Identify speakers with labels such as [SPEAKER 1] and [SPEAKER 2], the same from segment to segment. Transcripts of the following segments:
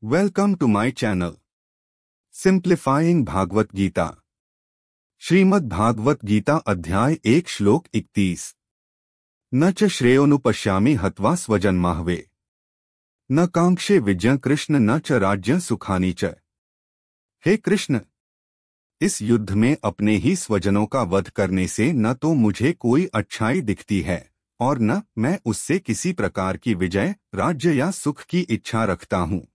[SPEAKER 1] Welcome to my channel simplifying Bhagavad Gita. Shrimad Bhagavad Gita अध्याय 1 श्लोक 31। न च श्रेयोनुपश्यामि हत्वा स्वजन्माहवे न कांक्षे विजय कृष्ण न च राज्य सुखानी च। हे कृष्ण, इस युद्ध में अपने ही स्वजनों का वध करने से न तो मुझे कोई अच्छाई दिखती है और न मैं उससे किसी प्रकार की विजय, राज्य या सुख की इच्छा रखता हूँ।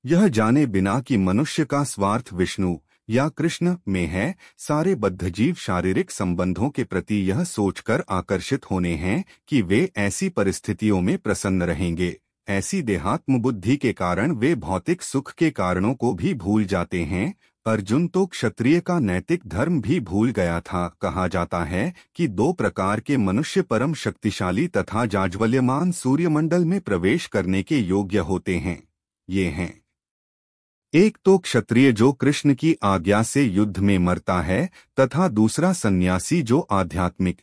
[SPEAKER 1] यह जाने बिना कि मनुष्य का स्वार्थ विष्णु या कृष्ण में है, सारे बद्धजीव शारीरिक संबंधों के प्रति यह सोचकर आकर्षित होने हैं कि वे ऐसी परिस्थितियों में प्रसन्न रहेंगे। ऐसी देहात्म बुद्धि के कारण वे भौतिक सुख के कारणों को भी भूल जाते हैं। अर्जुन तो क्षत्रिय का नैतिक धर्म भी भूल गया था। कहा जाता है कि 2 प्रकार के मनुष्य परम शक्तिशाली तथा जाज्वल्यमान सूर्यमंडल में प्रवेश करने के योग्य होते हैं। ये हैं, एक तो क्षत्रिय जो कृष्ण की आज्ञा से युद्ध में मरता है तथा दूसरा सन्यासी जो आध्यात्मिक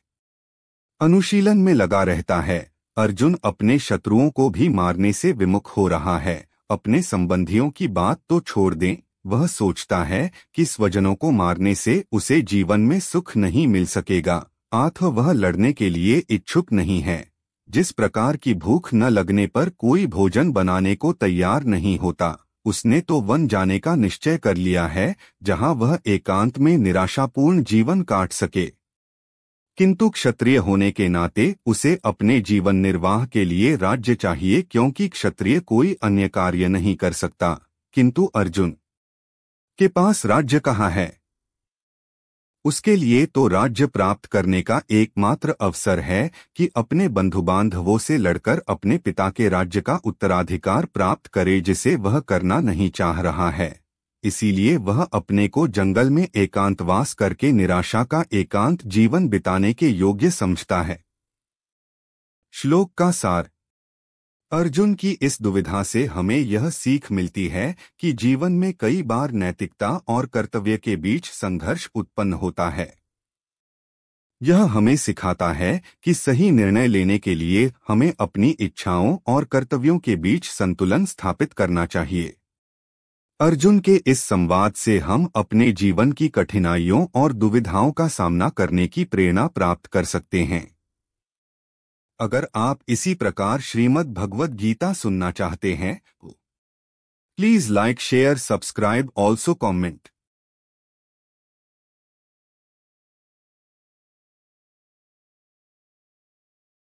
[SPEAKER 1] अनुशीलन में लगा रहता है। अर्जुन अपने शत्रुओं को भी मारने से विमुख हो रहा है। अपने संबंधियों की बात तो छोड़ दें, वह सोचता है कि स्वजनों को मारने से उसे जीवन में सुख नहीं मिल सकेगा, अतः वह लड़ने के लिए इच्छुक नहीं है। जिस प्रकार की भूख न लगने पर कोई भोजन बनाने को तैयार नहीं होता, उसने तो वन जाने का निश्चय कर लिया है, जहां वह एकांत में निराशापूर्ण जीवन काट सके। किंतु क्षत्रिय होने के नाते उसे अपने जीवन निर्वाह के लिए राज्य चाहिए, क्योंकि क्षत्रिय कोई अन्य कार्य नहीं कर सकता। किंतु अर्जुन के पास राज्य कहाँ है? उसके लिए तो राज्य प्राप्त करने का एकमात्र अवसर है कि अपने बंधु बांधवों से लड़कर अपने पिता के राज्य का उत्तराधिकार प्राप्त करे, जिसे वह करना नहीं चाह रहा है। इसीलिए वह अपने को जंगल में एकांतवास करके निराशा का एकांत जीवन बिताने के योग्य समझता है। श्लोक का सार। अर्जुन की इस दुविधा से हमें यह सीख मिलती है कि जीवन में कई बार नैतिकता और कर्तव्य के बीच संघर्ष उत्पन्न होता है। यह हमें सिखाता है कि सही निर्णय लेने के लिए हमें अपनी इच्छाओं और कर्तव्यों के बीच संतुलन स्थापित करना चाहिए। अर्जुन के इस संवाद से हम अपने जीवन की कठिनाइयों और दुविधाओं का सामना करने की प्रेरणा प्राप्त कर सकते हैं। अगर आप इसी प्रकार श्रीमद् भगवद गीता सुनना चाहते हैं, please like, share, subscribe, also comment.